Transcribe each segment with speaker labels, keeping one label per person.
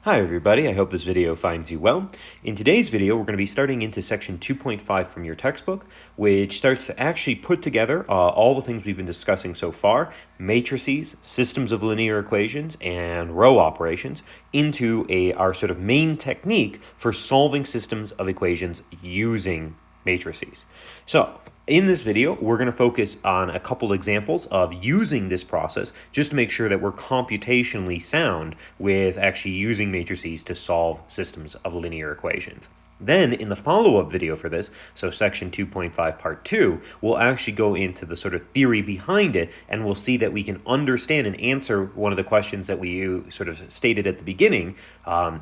Speaker 1: Hi everybody, I hope this video finds you well. In today's video, we're going to be starting into section 2.5 from your textbook, which starts to actually put together all the things we've been discussing so far, matrices, systems of linear equations, and row operations, into our sort of main technique for solving systems of equations using matrices. So, in this video, we're going to focus on a couple examples of using this process just to make sure that we're computationally sound with actually using matrices to solve systems of linear equations. Then in the follow-up video for this, so section 2.5 part 2, we'll actually go into the sort of theory behind it, and we'll see that we can understand and answer one of the questions that we sort of stated at the beginning,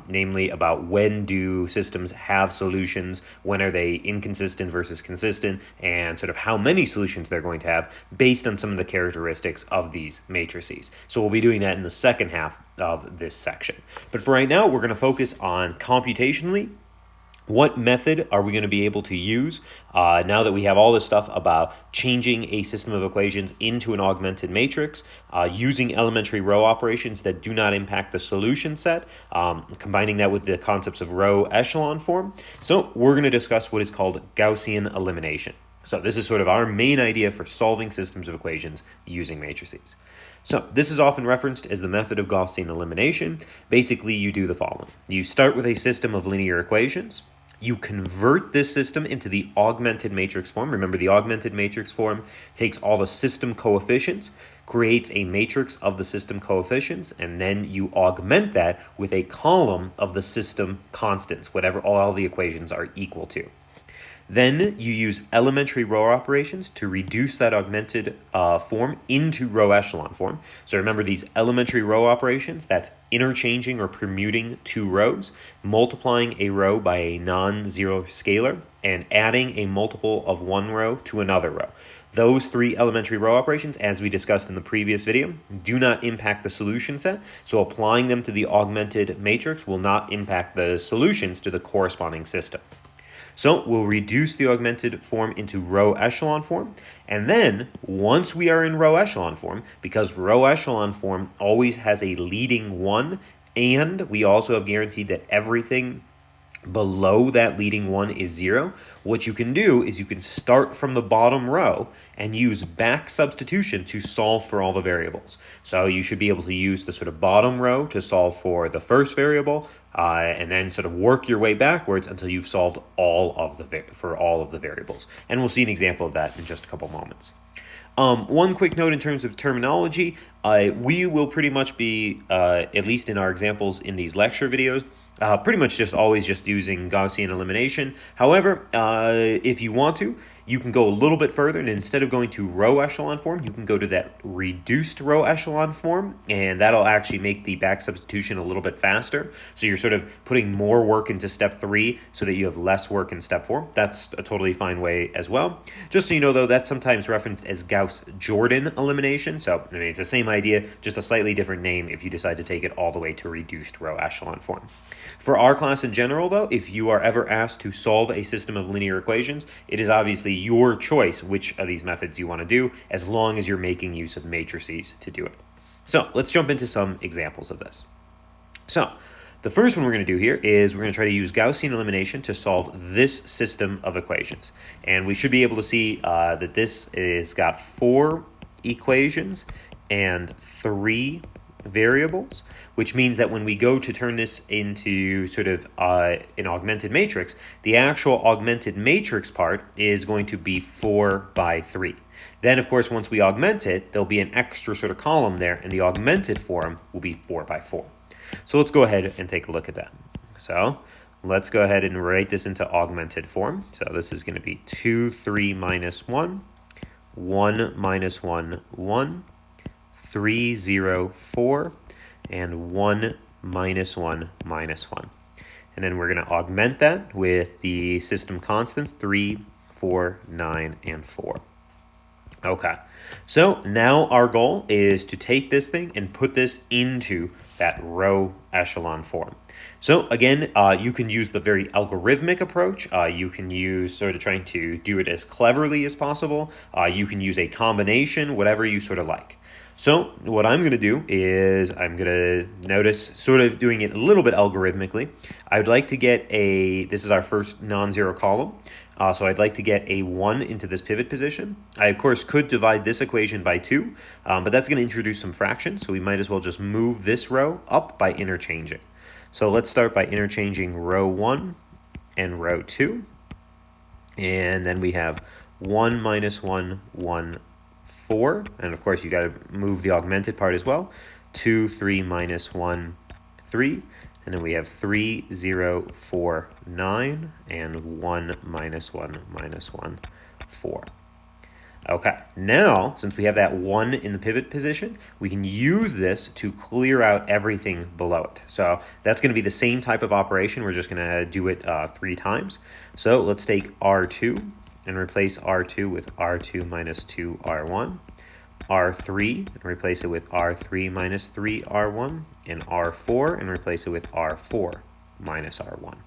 Speaker 1: namely about when do systems have solutions, when are they inconsistent versus consistent, and sort of how many solutions they're going to have based on some of the characteristics of these matrices. So we'll be doing that in the second half of this section. But for right now, we're going to focus on computationally. What method are we going to be able to use now that we have all this stuff about changing a system of equations into an augmented matrix, using elementary row operations that do not impact the solution set, combining that with the concepts of row echelon form? So we're going to discuss what is called Gaussian elimination. So this is sort of our main idea for solving systems of equations using matrices. So this is often referenced as the method of Gaussian elimination. Basically, you do the following. You start with a system of linear equations. You convert this system into the augmented matrix form. Remember, the augmented matrix form takes all the system coefficients, creates a matrix of the system coefficients, and then you augment that with a column of the system constants, whatever all the equations are equal to. Then you use elementary row operations to reduce that augmented form into row echelon form. So remember, these elementary row operations, that's interchanging or permuting two rows, multiplying a row by a non-zero scalar, and adding a multiple of one row to another row. Those three elementary row operations, as we discussed in the previous video, do not impact the solution set, so applying them to the augmented matrix will not impact the solutions to the corresponding system. So we'll reduce the augmented form into row echelon form, and then once we are in row echelon form, because row echelon form always has a leading one, and we also have guaranteed that everything below that leading one is 0, what you can do is you can start from the bottom row and use back substitution to solve for all the variables. So you should be able to use the sort of bottom row to solve for the first variable, and then sort of work your way backwards until you've solved all of the variables. And we'll see an example of that in just a couple moments. One quick note in terms of terminology, we will pretty much be, at least in our examples in these lecture videos, pretty much just always just using Gaussian elimination. However, if you want to, you can go a little bit further, and instead of going to row echelon form, you can go to that reduced row echelon form, and that'll actually make the back substitution a little bit faster. So you're sort of putting more work into step 3 so that you have less work in step 4. That's a totally fine way as well. Just so you know, though, that's sometimes referenced as Gauss-Jordan elimination. So I mean, it's the same idea, just a slightly different name if you decide to take it all the way to reduced row echelon form. For our class in general, though, if you are ever asked to solve a system of linear equations, it is obviously your choice which of these methods you want to do, as long as you're making use of matrices to do it. So let's jump into some examples of this. So the first one we're going to do here is we're going to try to use Gaussian elimination to solve this system of equations. And we should be able to see that this is got 4 equations and 3 variables, which means that when we go to turn this into sort of an augmented matrix, the actual augmented matrix part is going to be 4 by 3. Then, of course, once we augment it, there'll be an extra sort of column there, and the augmented form will be 4 by 4. So let's go ahead and take a look at that. So let's go ahead and write this into augmented form. So this is going to be 2, 3 minus 1, 1 minus 1, 1, 3, 0, 4, and 1 minus 1 minus 1. And then we're going to augment that with the system constants 3, 4, 9, and 4. Okay, so now our goal is to take this thing and put this into that row echelon form. So again, you can use the very algorithmic approach. You can use sort of trying to do it as cleverly as possible. You can use a combination, whatever you sort of like. So what I'm going to do is I'm going to notice, sort of doing it a little bit algorithmically, I would like to get this is our first non-zero column, so I'd like to get a 1 into this pivot position. I, of course, could divide this equation by 2, but that's going to introduce some fractions, so we might as well just move this row up by interchanging. So let's start by interchanging row 1 and row 2, and then we have 1 minus 1, 1, 4, and of course you got to move the augmented part as well. 2, 3 minus 1, 3, and then we have 3, 0, 4, 9, and 1 minus 1 minus 1, 4. Okay, now since we have that 1 in the pivot position, we can use this to clear out everything below it. So that's going to be the same type of operation. We're just going to do it 3 times. So let's take R2 and replace R2 with R2 minus 2 R1, R3 and replace it with R3 minus 3 R1, and R4 and replace it with R4 minus R1.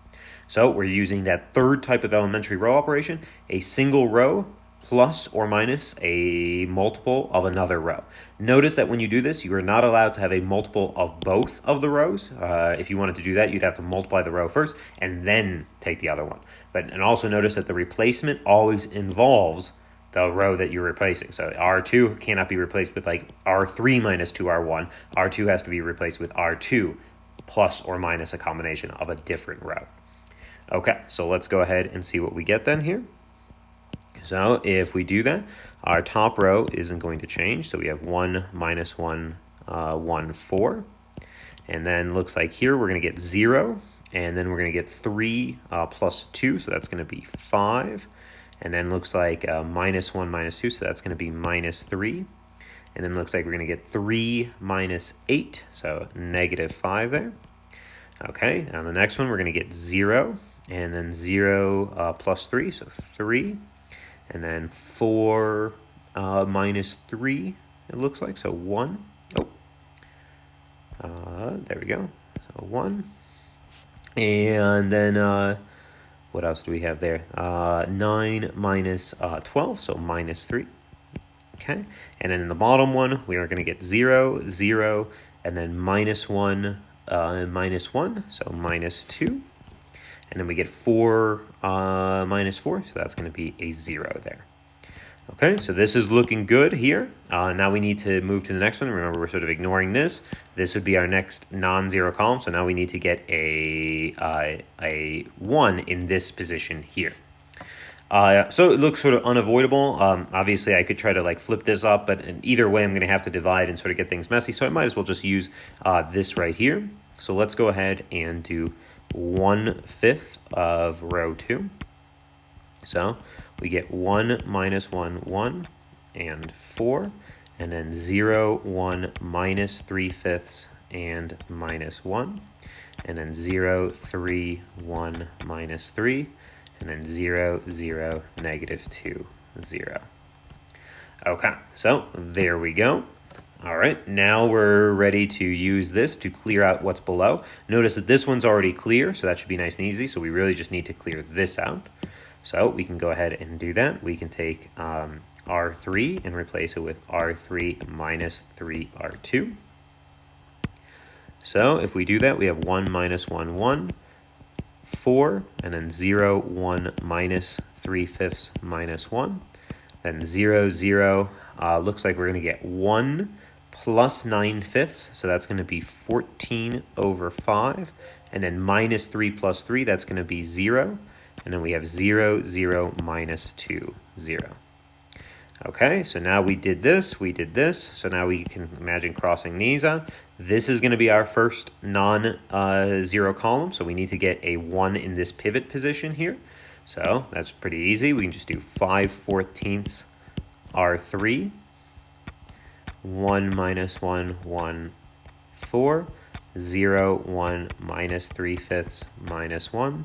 Speaker 1: So we're using that third type of elementary row operation, a single row plus or minus a multiple of another row. Notice that when you do this, you are not allowed to have a multiple of both of the rows. If you wanted to do that, you'd have to multiply the row first and then take the other one. And also notice that the replacement always involves the row that you're replacing. So R2 cannot be replaced with like R3 minus 2R1. R2 has to be replaced with R2 plus or minus a combination of a different row. Okay, so let's go ahead and see what we get then here. So if we do that, our top row isn't going to change. So we have 1 minus 1, 1, 4. And then looks like here we're going to get 0. And then we're going to get 3 plus 2. So that's going to be 5. And then looks like minus 1 minus 2. So that's going to be minus 3. And then looks like we're going to get 3 minus 8. So negative 5 there. Okay, on the next one we're going to get 0. And then 0 plus 3. So 3. And then 4 minus 3, it looks like, so 1. There we go, so 1. And then what else do we have there? 9 minus 12, so minus 3. Okay, and then in the bottom one, we are going to get 0, 0, and then minus 1, minus 1, so minus 2. And then we get 4 minus 4, so that's going to be a 0 there. Okay, so this is looking good here. Now we need to move to the next one. Remember, we're sort of ignoring this. This would be our next non-zero column, so now we need to get a 1 in this position here. So it looks sort of unavoidable. Obviously, I could try to like flip this up, but either way, I'm going to have to divide and sort of get things messy, so I might as well just use this right here. So let's go ahead and do 1/5 of row 2. So we get 1 minus 1, 1, and 4, and then 0, 1, minus 3/5, and minus 1, and then 0, 3, 1, minus 3, and then 0, 0, negative 2, 0. Okay, so there we go. All right, now we're ready to use this to clear out what's below. Notice that this one's already clear, so that should be nice and easy. So we really just need to clear this out. So we can go ahead and do that. We can take R3 and replace it with R3 minus 3R2. So if we do that, we have 1 minus 1, 1, 4, and then 0, 1, minus 3/5 minus 1. Then 0, 0, looks like we're going to get 1 plus 9/5, so that's going to be 14 over 5. And then minus 3 plus 3, that's going to be 0. And then we have 0, 0, minus 2, 0. Okay, so now we did this, so now we can imagine crossing these out. This is going to be our first non-zero column, so we need to get a 1 in this pivot position here. So that's pretty easy. We can just do 5/14 R3, 1 minus 1, 1, 4, 0, 1, minus 3/5 minus 1,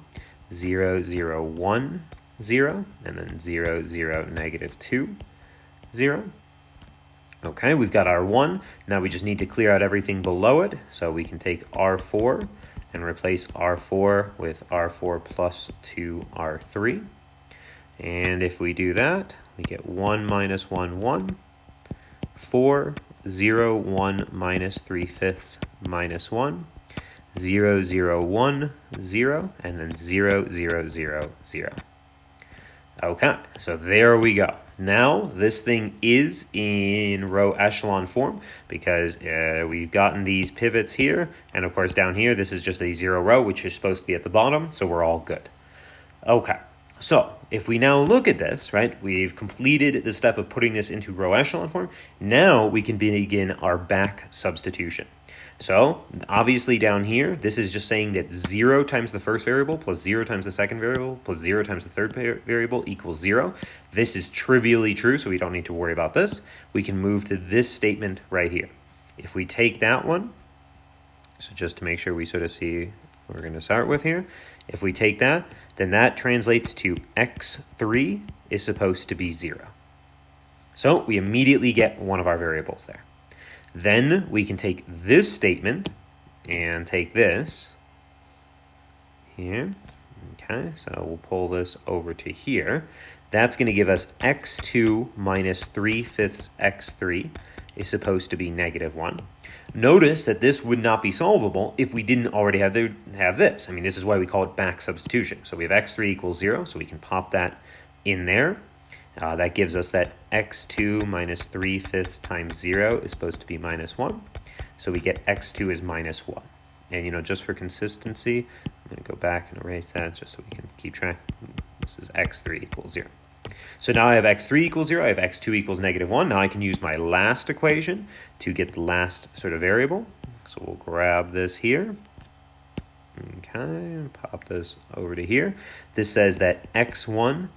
Speaker 1: 0, 0, 1, 0, and then 0, 0, negative 2, 0. Okay, we've got our 1. Now we just need to clear out everything below it. So we can take R4 and replace R4 with R4 plus 2R3. And if we do that, we get 1 minus 1, 1, 4, 0, 1 minus 3/5 minus 1, 0, 0, 1, 0, and then 0, 0, 0, 0. Okay, so there we go. Now this thing is in row echelon form because we've gotten these pivots here, and of course down here this is just a 0 row, which is supposed to be at the bottom, so we're all good. Okay, so if we now look at this, right, we've completed the step of putting this into row echelon form. Now we can begin our back substitution. So obviously down here, this is just saying that 0 times the first variable plus 0 times the second variable plus 0 times the third variable equals 0. This is trivially true, so we don't need to worry about this. We can move to this statement right here. If we take that one, so just to make sure we sort of see what we're going to start with here. If we take that, then that translates to x3 is supposed to be 0. So we immediately get one of our variables there. Then we can take this statement and take this here. Okay, so we'll pull this over to here. That's going to give us x2 minus 3/5 x3 is supposed to be -1. Notice that this would not be solvable if we didn't already have this. I mean, this is why we call it back substitution. So we have x3 equals 0, so we can pop that in there. That gives us that x2 minus 3/5 times 0 is supposed to be -1. So we get x2 is -1. And, you know, just for consistency, I'm going to go back and erase that just so we can keep track. This is x3 equals 0. So now I have x3 equals 0, I have x2 equals -1. Now I can use my last equation to get the last sort of variable. So we'll grab this here. Okay, pop this over to here. This says that x1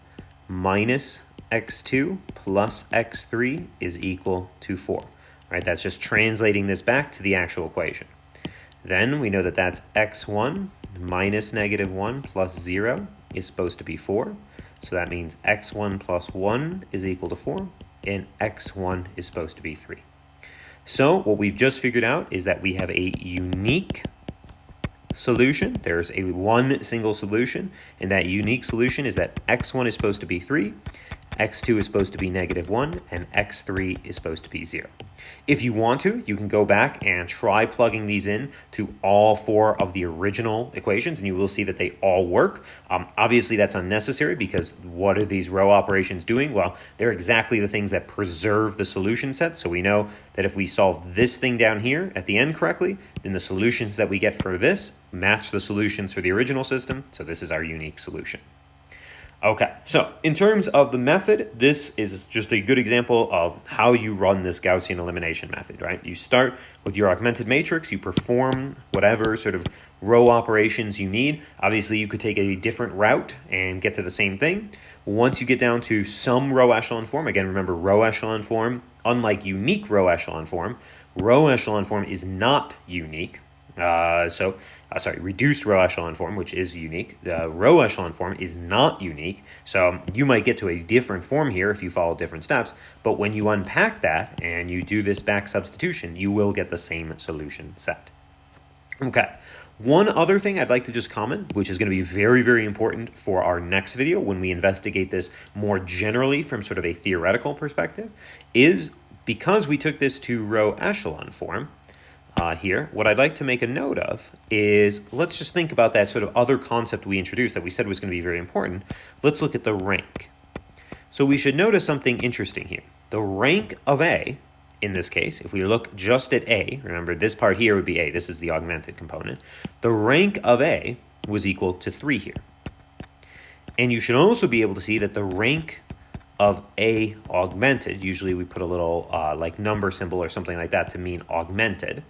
Speaker 1: minus x2 plus x3 is equal to 4. Right, that's just translating this back to the actual equation. Then we know that that's x1 minus -1 plus 0 is supposed to be 4. So that means x1 plus 1 is equal to 4, and x1 is supposed to be 3. So what we've just figured out is that we have a unique solution. There's a one single solution, and that unique solution is that x1 is supposed to be 3, x2 is supposed to be -1, and x3 is supposed to be 0. If you want to, you can go back and try plugging these in to all 4 of the original equations, and you will see that they all work. Obviously, that's unnecessary because what are these row operations doing? Well, they're exactly the things that preserve the solution set. So we know that if we solve this thing down here at the end correctly, then the solutions that we get for this match the solutions for the original system. So this is our unique solution. Okay, so in terms of the method, this is just a good example of how you run this Gaussian elimination method, right? You start with your augmented matrix, you perform whatever sort of row operations you need. Obviously, you could take a different route and get to the same thing. Once you get down to some row echelon form, again, remember row echelon form, unlike unique row echelon form is not unique. Reduced row echelon form, which is unique. The row echelon form is not unique. So you might get to a different form here if you follow different steps, but when you unpack that and you do this back substitution, you will get the same solution set. Okay. One other thing I'd like to just comment, which is going to be very, very important for our next video when we investigate this more generally from sort of a theoretical perspective, is because we took this to row echelon form, here, what I'd like to make a note of is, let's just think about that sort of other concept we introduced that we said was going to be very important. Let's look at the rank. So we should notice something interesting here. The rank of A, in this case, if we look just at A, remember this part here would be A, this is the augmented component. The rank of A was equal to 3 here. And you should also be able to see that the rank of A augmented, usually we put a little like number symbol or something like that to mean augmented.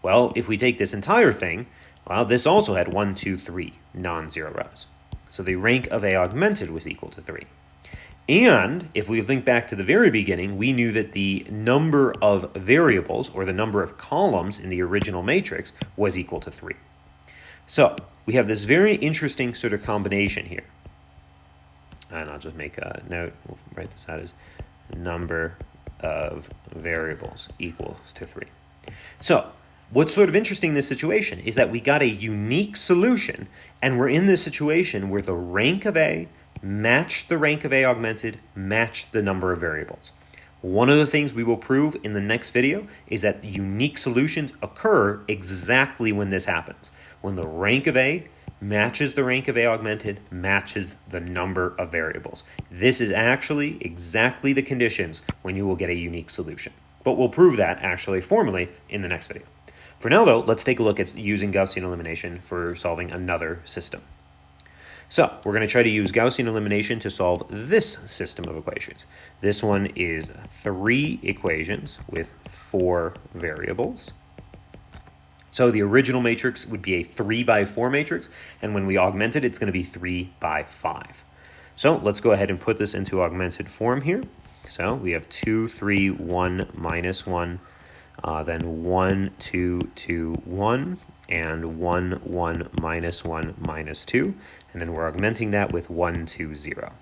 Speaker 1: Well, if we take this entire thing, well, this also had 1, 2, 3 non-zero rows. So the rank of A augmented was equal to 3. And if we think back to the very beginning, we knew that the number of variables, or the number of columns in the original matrix, was equal to 3. So we have this very interesting sort of combination here. And I'll just make a note, we'll write this out as number of variables equals to 3. So what's sort of interesting in this situation is that we got a unique solution, and we're in this situation where the rank of A matched the rank of A augmented, matched the number of variables. One of the things we will prove in the next video is that unique solutions occur exactly when this happens. When the rank of A matches the rank of A augmented, matches the number of variables. This is actually exactly the conditions when you will get a unique solution. But we'll prove that actually formally in the next video. For now though, let's take a look at using Gaussian elimination for solving another system. So we're going to try to use Gaussian elimination to solve this system of equations. This one is 3 equations with 4 variables. So the original matrix would be a 3 by 4 matrix, and when we augment it, it's going to be 3 by 5. So let's go ahead and put this into augmented form here. So we have 2, 3, 1, minus 1, then 1, 2, 2, 1, and 1, 1, minus 1, minus 2, and then we're augmenting that with 1, 2, 0.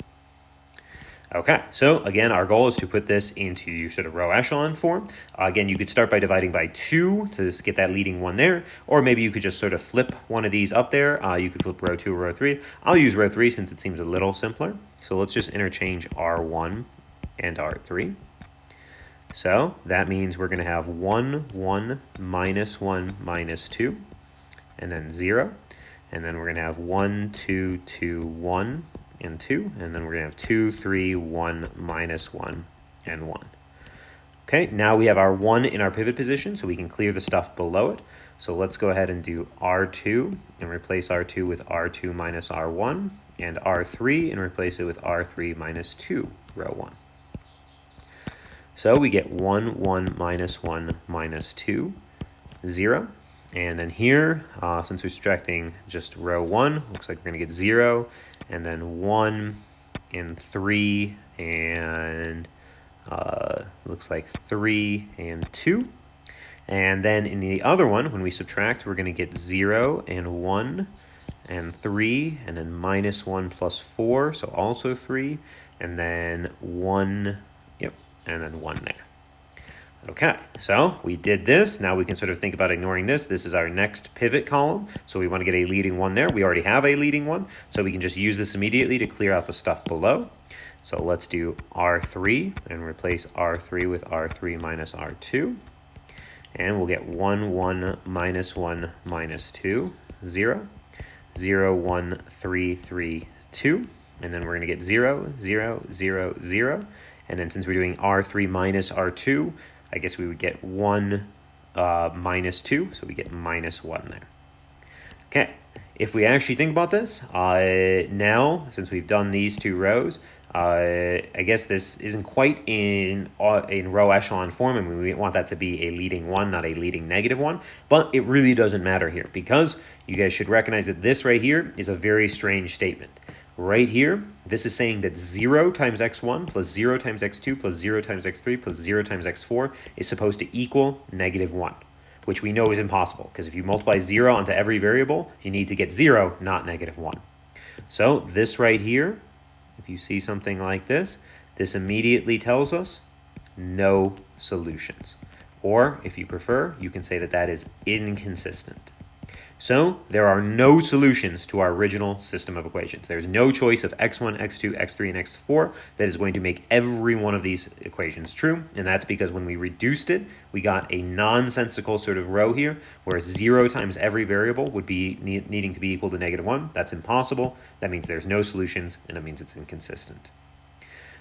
Speaker 1: Okay, so again, our goal is to put this into sort of row echelon form. Again, you could start by dividing by 2 to just get that leading one there, or maybe you could just sort of flip one of these up there. You could flip row 2 or row 3. I'll use row 3 since it seems a little simpler. So let's just interchange R1 and R3. So that means we're going to have 1, 1, minus 1, minus 2, and then 0. And then we're going to have 1, 2, 2, 1, and 2, and then we're going to have 2, 3, 1, minus 1, and 1. Okay, now we have our 1 in our pivot position, so we can clear the stuff below it. So let's go ahead and do R2 and replace R2 with R2 minus R1, and R3 and replace it with R3 minus 2, row 1. So we get 1, 1, minus 1, minus 2, 0. And then here, since we're subtracting just row 1, looks like we're going to get 0, and then 1 and 3, and looks like 3 and 2. And then in the other one, when we subtract, we're going to get 0 and 1 and 3, and then minus 1 plus 4, so also 3, and then 1, yep, and then 1 there. Okay, so we did this. Now we can sort of think about ignoring this. This is our next pivot column, so we want to get a leading one there. We already have a leading one, so we can just use this immediately to clear out the stuff below. So let's do R3 and replace R3 with R3 minus R2. And we'll get 1, 1, minus 1, minus 2, 0, 0, 1, 3, 3, 2. And then we're going to get 0, 0, 0, 0. And then since we're doing R3 minus R2, I guess we would get 1 minus 2, so we get minus 1 there. Okay, if we actually think about this, now, since we've done these 2 rows, I guess this isn't quite in row echelon form, and we want that to be a leading 1, not a leading negative 1, but it really doesn't matter here, because you guys should recognize that this right here is a very strange statement. Right here, this is saying that 0 times x1 plus 0 times x2 plus 0 times x3 plus 0 times x4 is supposed to equal negative 1, which we know is impossible, because if you multiply 0 onto every variable, you need to get 0, not negative 1. So this right here, if you see something like this, this immediately tells us no solutions. Or, if you prefer, you can say that that is inconsistent. So there are no solutions to our original system of equations. There's no choice of x1, x2, x3, and x4 that is going to make every one of these equations true. And that's because when we reduced it, we got a nonsensical sort of row here, where 0 times every variable would be needing to be equal to negative 1. That's impossible. That means there's no solutions, and it means it's inconsistent.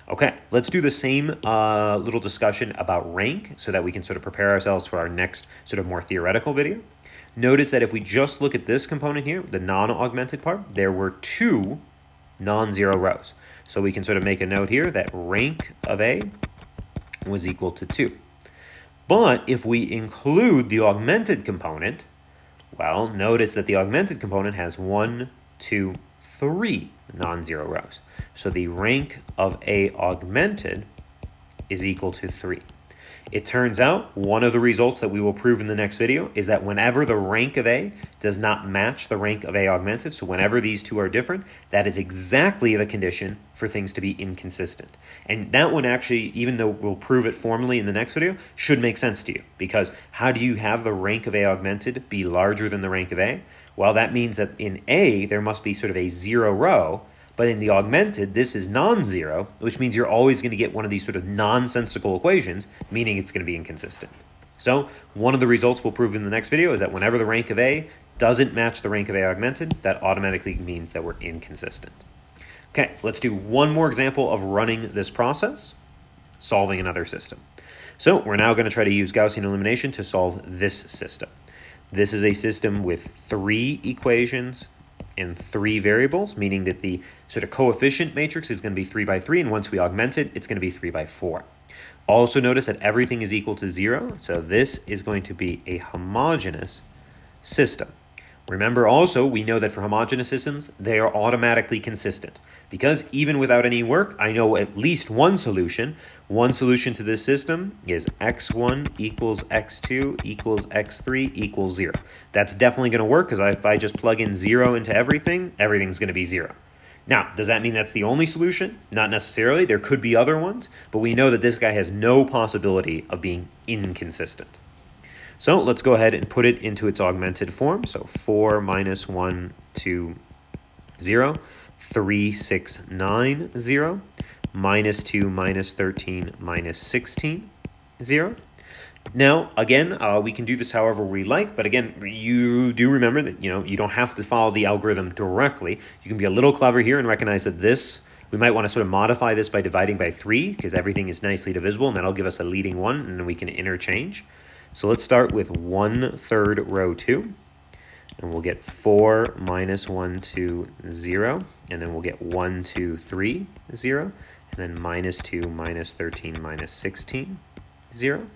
Speaker 1: Okay, let's do the same little discussion about rank so that we can sort of prepare ourselves for our next sort of more theoretical video. Notice that if we just look at this component here, the non-augmented part, there were 2 non-zero rows. So we can sort of make a note here that rank of A was equal to 2. But if we include the augmented component, well, notice that the augmented component has 1, 2, 3 non-zero rows. So the rank of A augmented is equal to 3. It turns out one of the results that we will prove in the next video is that whenever the rank of A does not match the rank of A augmented, so whenever these two are different, that is exactly the condition for things to be inconsistent. And that one actually, even though we'll prove it formally in the next video, should make sense to you. Because how do you have the rank of A augmented be larger than the rank of A? Well, that means that in A, there must be sort of a 0 row, But in the augmented, this is non-zero, which means you're always going to get one of these sort of nonsensical equations, meaning it's going to be inconsistent. So one of the results we'll prove in the next video is that whenever the rank of A doesn't match the rank of A augmented, that automatically means that we're inconsistent. Okay, let's do one more example of running this process, solving another system. So we're now going to try to use Gaussian elimination to solve this system. This is a system with 3 equations and 3 variables, meaning that the sort of coefficient matrix is going to be 3 by 3, and once we augment it, it's going to be 3 by 4. Also notice that everything is equal to 0, so this is going to be a homogeneous system. Remember also, we know that for homogeneous systems, they are automatically consistent. Because even without any work, I know at least one solution. One solution to this system is x1 equals x2 equals x3 equals 0. That's definitely going to work, because if I just plug in 0 into everything, everything's going to be 0. Now, does that mean that's the only solution? Not necessarily. There could be other ones, but we know that this guy has no possibility of being inconsistent. So let's go ahead and put it into its augmented form. So 4 minus 1, 2, 0, 3, 6, 9, 0, minus 2, minus 13, minus 16, 0. Now, again, we can do this however we like, but again, you do remember that, you don't have to follow the algorithm directly. You can be a little clever here and recognize that we might want to sort of modify this by dividing by 3, because everything is nicely divisible, and that'll give us a leading 1, and then we can interchange. So let's start with 1/3 row 2, and we'll get 4 minus 1, 2, 0, and then we'll get 1, 2, 3, 0, and then minus 2, minus 13, minus 16, 0.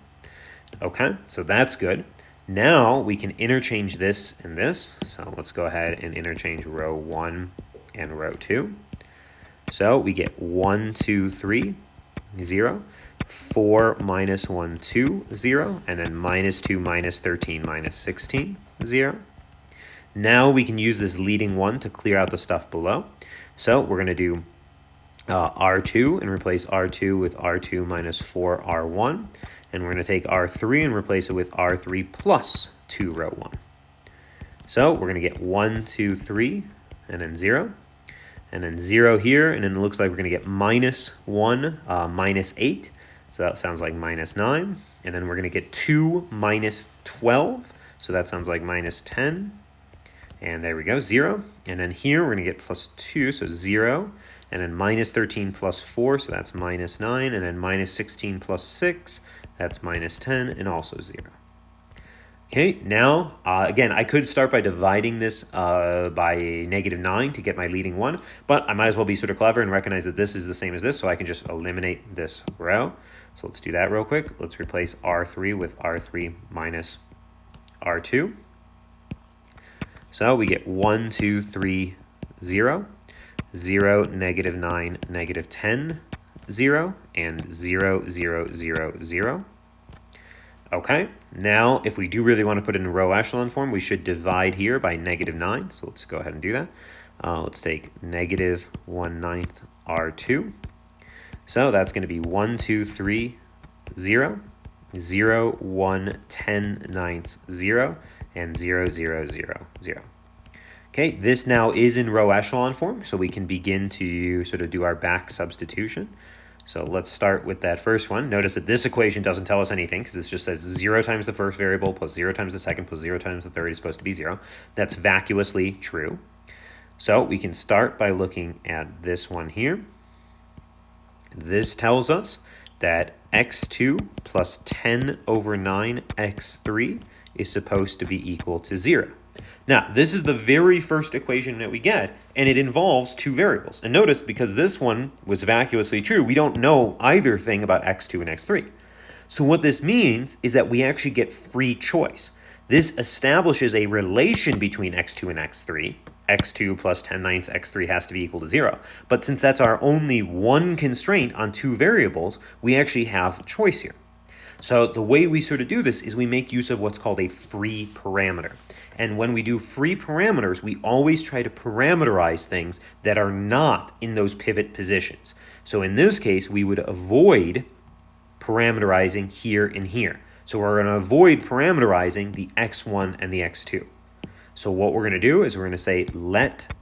Speaker 1: Okay, so that's good. Now we can interchange this and this. So let's go ahead and interchange row 1 and row 2. So we get 1, 2, 3, 0, 4 minus 1, 2, 0, and then minus 2, minus 13, minus 16, 0. Now we can use this leading 1 to clear out the stuff below. So we're going to do R2 and replace R2 with R2 minus 4R1. And we're going to take R3 and replace it with R3 plus 2 row 1. So we're going to get 1, 2, 3, and then 0. And then 0 here, and then it looks like we're going to get minus 1, minus 8. So that sounds like minus 9. And then we're going to get 2 minus 12. So that sounds like minus 10. And there we go, 0. And then here we're going to get plus 2, so 0. And then minus 13 plus 4, so that's minus 9. And then minus 16 plus 6, that's minus 10, and also 0. Okay, now, again, I could start by dividing this by negative 9 to get my leading 1, but I might as well be sort of clever and recognize that this is the same as this, so I can just eliminate this row. So let's do that real quick. Let's replace R3 with R3 minus R2. So we get 1, 2, 3, 0, 0, negative 9, negative 10, 0, and 0, 0, 0, 0. Okay, now if we do really want to put it in row echelon form, we should divide here by negative 9. So let's go ahead and do that. Let's take negative 1/9 R2. So that's going to be 1, 2, 3, 0, 0, 1, 10 ninths, 0, and 0, 0, 0, 0. Okay, this now is in row echelon form, so we can begin to sort of do our back substitution. So let's start with that first one. Notice that this equation doesn't tell us anything, because this just says 0 times the first variable plus 0 times the second plus 0 times the third is supposed to be 0. That's vacuously true. So we can start by looking at this one here. This tells us that x2 plus 10 over 9 x3 is supposed to be equal to 0. Now, this is the very first equation that we get, and it involves 2 variables. And notice, because this one was vacuously true, we don't know either thing about x2 and x3. So what this means is that we actually get free choice. This establishes a relation between x2 and x3. x2 plus 10 ninths x3 has to be equal to 0. But since that's our only one constraint on 2 variables, we actually have choice here. So the way we sort of do this is we make use of what's called a free parameter. And when we do free parameters, we always try to parameterize things that are not in those pivot positions. So in this case, we would avoid parameterizing here and here. So we're going to avoid parameterizing the x1 and the x2. So what we're going to do is we're going to say let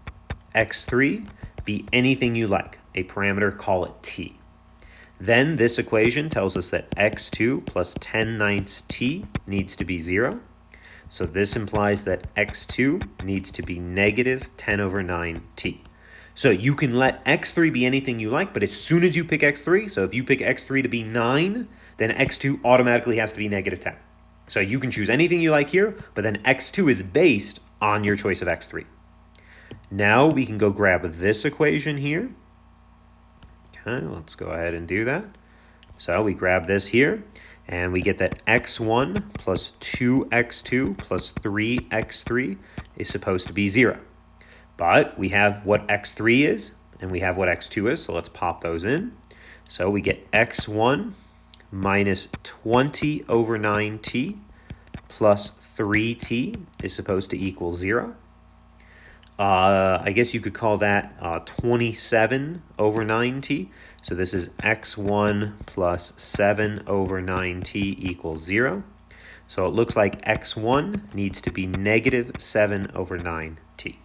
Speaker 1: x3 be anything you like, a parameter, call it t. Then this equation tells us that x2 plus 10/9 t needs to be 0. So this implies that x2 needs to be negative 10/9t. So you can let x3 be anything you like, but as soon as you pick x3, so if you pick x3 to be 9, then x2 automatically has to be negative 10. So you can choose anything you like here, but then x2 is based on your choice of x3. Now we can go grab this equation here. Okay, let's go ahead and do that. So we grab this here, and we get that x1 plus 2x2 plus 3x3 is supposed to be 0. But we have what x3 is, and we have what x2 is, so let's pop those in. So we get x1 minus 20/9t plus 3t is supposed to equal 0. I guess you could call that 27/9t. So this is x1 plus 7/9t equals 0. So it looks like x1 needs to be negative 7/9t.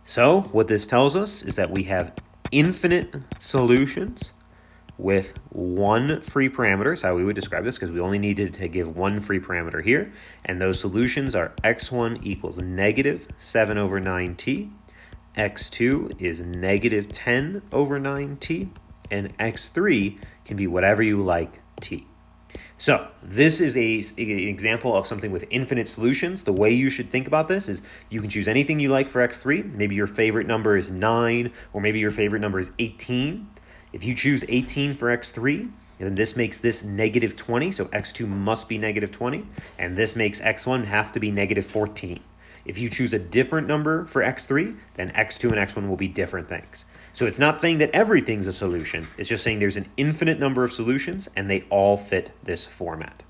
Speaker 1: So what this tells us is that we have infinite solutions with one free parameter. That's how we would describe this, because we only needed to give one free parameter here. And those solutions are x1 equals negative 7/9t, x2 is negative 10/9t, and x3 can be whatever you like t. So this is an example of something with infinite solutions. The way you should think about this is you can choose anything you like for x3. Maybe your favorite number is 9, or maybe your favorite number is 18. If you choose 18 for x3, then this makes this negative 20, so x2 must be negative 20, and this makes x1 have to be negative 14. If you choose a different number for x3, then x2 and x1 will be different things. So it's not saying that everything's a solution. It's just saying there's an infinite number of solutions, and they all fit this format.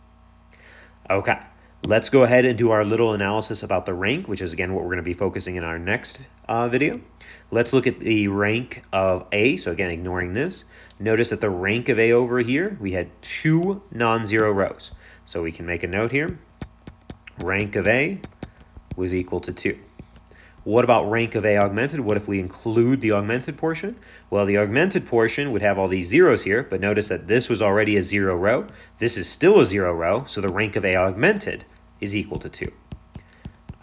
Speaker 1: Okay, let's go ahead and do our little analysis about the rank, which is, again, what we're going to be focusing in our next video. Let's look at the rank of A. So again, ignoring this. Notice that the rank of A over here, we had 2 non-zero rows. So we can make a note here. Rank of A was equal to 2. What about rank of A augmented? What if we include the augmented portion? Well, the augmented portion would have all these zeros here, but notice that this was already a 0 row. This is still a 0 row, so the rank of A augmented is equal to 2.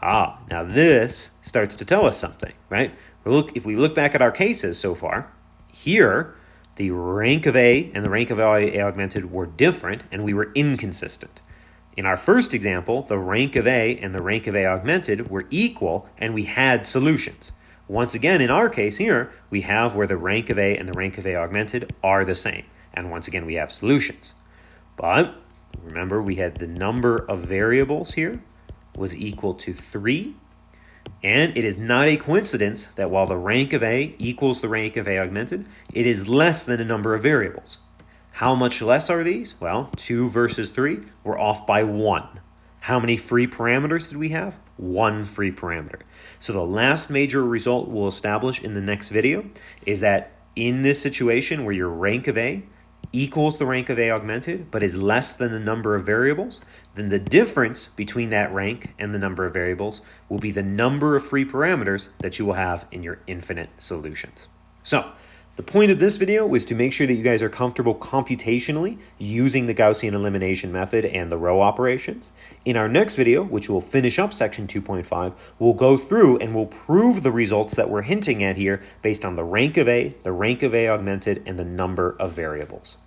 Speaker 1: Now this starts to tell us something, right? If we look back at our cases so far, here, the rank of A and the rank of A augmented were different, and we were inconsistent. In our first example, the rank of A and the rank of A augmented were equal, and we had solutions. Once again, in our case here, we have where the rank of A and the rank of A augmented are the same. And once again, we have solutions. But remember, we had the number of variables here was equal to 3. And it is not a coincidence that while the rank of A equals the rank of A augmented, it is less than a number of variables. How much less are these? Well, 2 versus 3, we're off by 1. How many free parameters did we have? 1 free parameter. So the last major result we'll establish in the next video is that in this situation where your rank of A equals the rank of A augmented, but is less than the number of variables, then the difference between that rank and the number of variables will be the number of free parameters that you will have in your infinite solutions. So the point of this video was to make sure that you guys are comfortable computationally using the Gaussian elimination method and the row operations. In our next video, which will finish up section 2.5, we'll go through and we'll prove the results that we're hinting at here based on the rank of A augmented, and the number of variables.